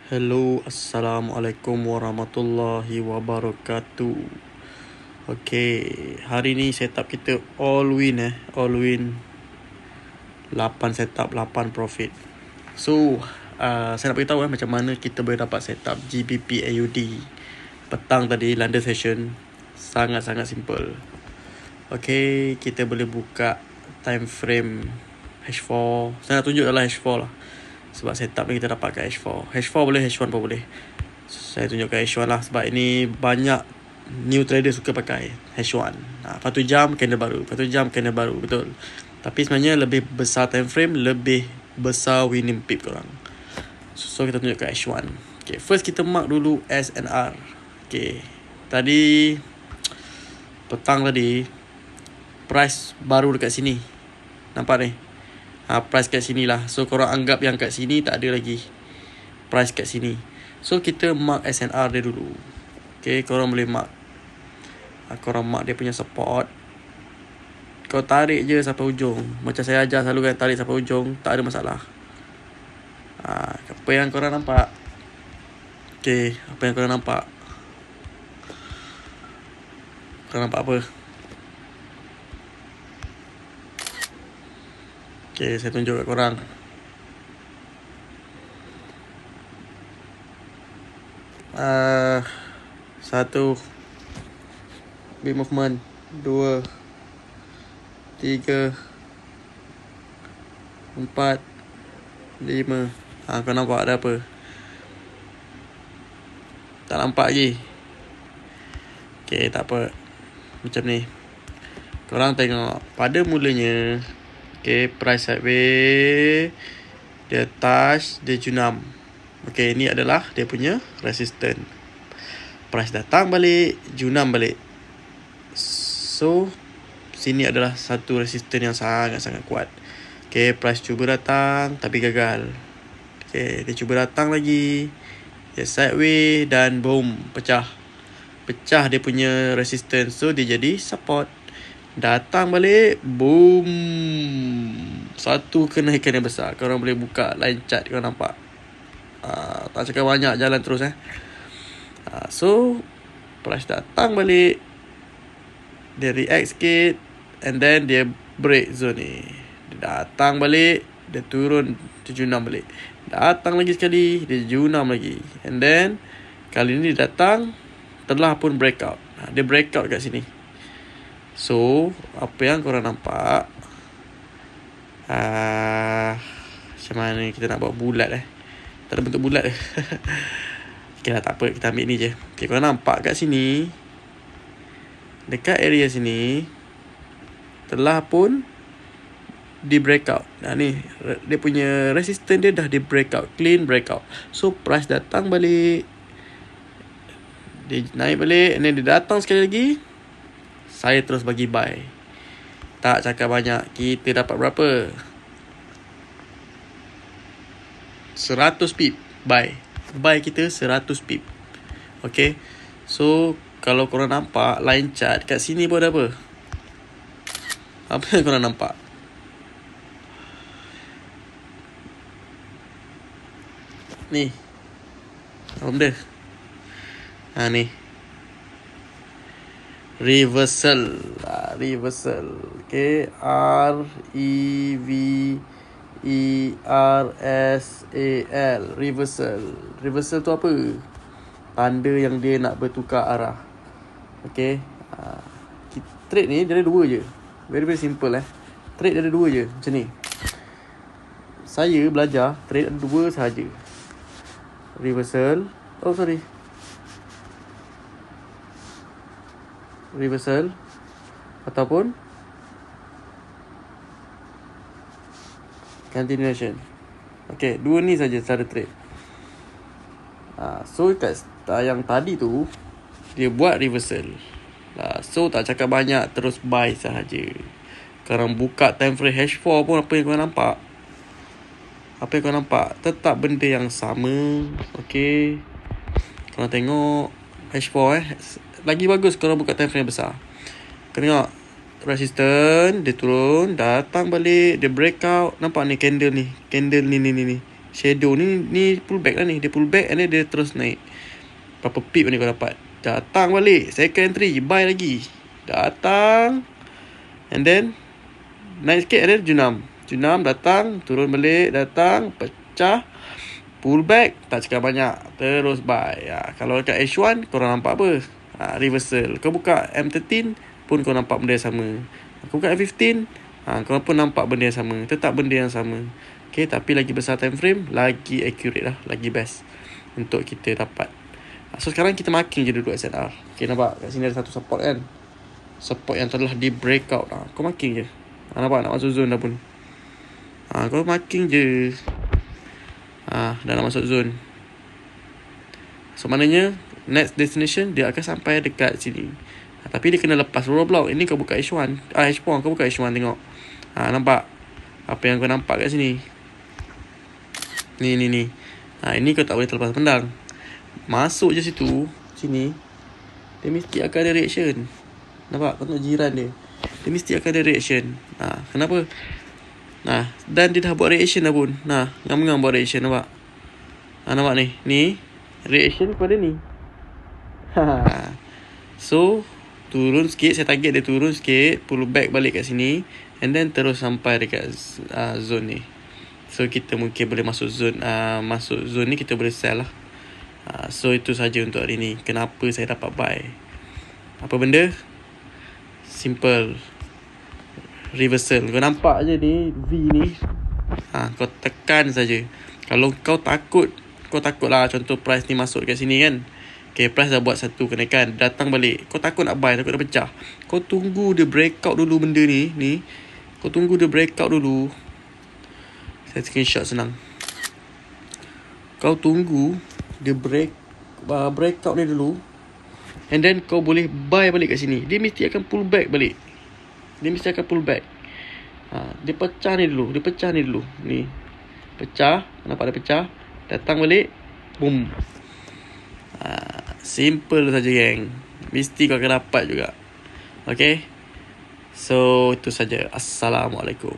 Hello, Assalamualaikum warahmatullahi wabarakatuh. Okay, hari ni setup kita all win all win. 8 setup, 8 profit. So, saya nak beritahu macam mana kita boleh dapat setup GBP AUD petang tadi, London session. Sangat-sangat simple. Okay, kita boleh buka time frame H4. Saya nak tunjuk adalah H4 lah, sebab setup ni kita dapat kat H4. H4 boleh, H1 pun boleh. Saya tunjukkan H1 lah, sebab ini banyak new trader suka pakai H1. Lepas tu jam candle baru, lepas tu jam candle baru, betul. Tapi sebenarnya lebih besar time frame, lebih besar winning pip korang. So kita tunjukkan H1. Okay, first kita mark dulu SNR. Okay, tadi petang tadi price baru dekat sini. Nampak ni? Price kat sini lah. So korang anggap yang kat sini tak ada lagi price kat sini. So kita mark SNR dia dulu. Okay, korang boleh mark. Korang mark dia punya support. Kau tarik je sampai ujung. Macam saya ajar selalu kan, tarik sampai ujung, tak ada masalah. Apa yang korang nampak? Okay, apa yang korang nampak? Korang nampak apa? Okay, saya tunjuk kat korang. Satu big movement, 2, 3, 4, 5. Kau nampak ada apa? Tak nampak lagi? Okay, tak apa. Macam ni. Korang tengok, pada mulanya, okay, price sideways, dia touch, dia junam. Okay, ni adalah dia punya resistance. Price datang balik, junam balik. So, sini adalah satu resistance yang sangat-sangat kuat. Okay, price cuba datang tapi gagal. Okay, dia cuba datang lagi, dia sideways dan boom, pecah. Pecah dia punya resistance. So, dia jadi support. Datang balik, boom. Satu kenaikan yang besar. Korang boleh buka line chart, korang nampak. Tak cakap banyak, jalan terus So price datang balik, dia react sikit, and then dia break zone ni. Dia datang balik, dia turun, dia junam balik. Datang lagi sekali, dia junam lagi. And then kali ni dia datang, telah pun breakout. Dia breakout kat sini. So apa yang korang nampak, macam mana kita nak buat bulat tak ada bentuk bulat Okay lah, tak apa, kita ambil ni je. Okay, korang nampak kat sini, dekat area sini telah pun di breakout. Ni dia punya resistance dia dah di breakout, clean breakout. So price datang balik, dia naik balik, and then dia datang sekali lagi, saya terus bagi buy. Tak cakap banyak. Kita dapat berapa? 100 pip buy. Buy kita 100 pip. Okay, so kalau korang nampak line chart kat sini pun ada apa? Apa yang korang nampak? Ni apa benda? Ni reversal. Reversal. Okay, REVERSAL. Reversal. Reversal tu apa? Tanda yang dia nak bertukar arah. Okay, trade ni dia ada dua je. Very very simple Trade dia ada dua je, macam ni. Saya belajar trade ada dua sahaja. Reversal. Reversal ataupun continuation. Okay, dua ni saja cara trade. So kat yang tadi tu, dia buat reversal. So tak cakap banyak, terus buy sahaja. Korang buka time frame H4 pun, apa yang korang nampak? Apa yang korang nampak? Tetap benda yang sama. Okay, korang tengok H4 lagi bagus korang buka time frame besar. Korang tengok resistance, dia turun, datang balik, dia breakout. Nampak ni candle ni. Candle ni. shadow ni pullback lah ni. Dia pullback and then dia terus naik. Berapa pip ni kau dapat? Datang balik, second entry, buy lagi. Datang and then naik sikit, ada junam datang, turun balik, datang, pecah, pullback, tak cakap banyak, terus buy. Kalau dekat H1 korang nampak apa? Reversal. Kau buka M13 pun kau nampak benda yang sama. Kau buka M15, kau pun nampak benda yang sama. Tetap benda yang sama. Okay, tapi lagi besar time frame, lagi accurate lah, lagi best untuk kita dapat. So sekarang kita marking je dulu SNR. Okay, nampak kat sini ada satu support kan, support yang telah di breakout. Kau marking je. Nampak nak masuk zone dah pun. Kau marking je. Dah nak masuk zone. So maknanya next destination dia akan sampai dekat sini. Tapi dia kena lepas roadblock. Ini kau buka H1, H4, kau buka H1 tengok. Nampak apa yang kau nampak kat sini. Ni. Ini kau tak boleh terlepas pandang. Masuk je situ, sini, dia mesti akan ada reaction. Nampak? Kau tengok jiran dia. Dia mesti akan ada reaction. Kenapa? Dan dia dah buat reaction dah pun. Ngam-ngam buat reaction, nampak? Nampak ni? Ni reaction kepada ni. So turun sikit, saya target dia turun sikit, pull back balik kat sini, and then terus sampai dekat zone ni. So kita mungkin boleh masuk zone ni, kita boleh sell lah. So itu saja untuk hari ni. Kenapa saya dapat buy? Apa benda? Simple. Reversal. Kau nampak je ni V ni. Kau tekan saja. Kalau kau takut lah, contoh price ni masuk dekat sini kan. Okay, price dah buat satu kenaikan, datang balik. Kau takut nak buy, takut dah pecah. Kau tunggu dia breakout dulu benda ni. Kau tunggu dia breakout dulu. Saya screenshot senang. Kau tunggu dia breakout ni dulu, and then kau boleh buy balik kat sini. Dia mesti akan pull back balik. Dia pecah ni dulu. Ni pecah. Nampak dia pecah. Datang balik, boom. Simple saja geng. Mesti kau akan dapat juga. Okay, so itu saja. Assalamualaikum.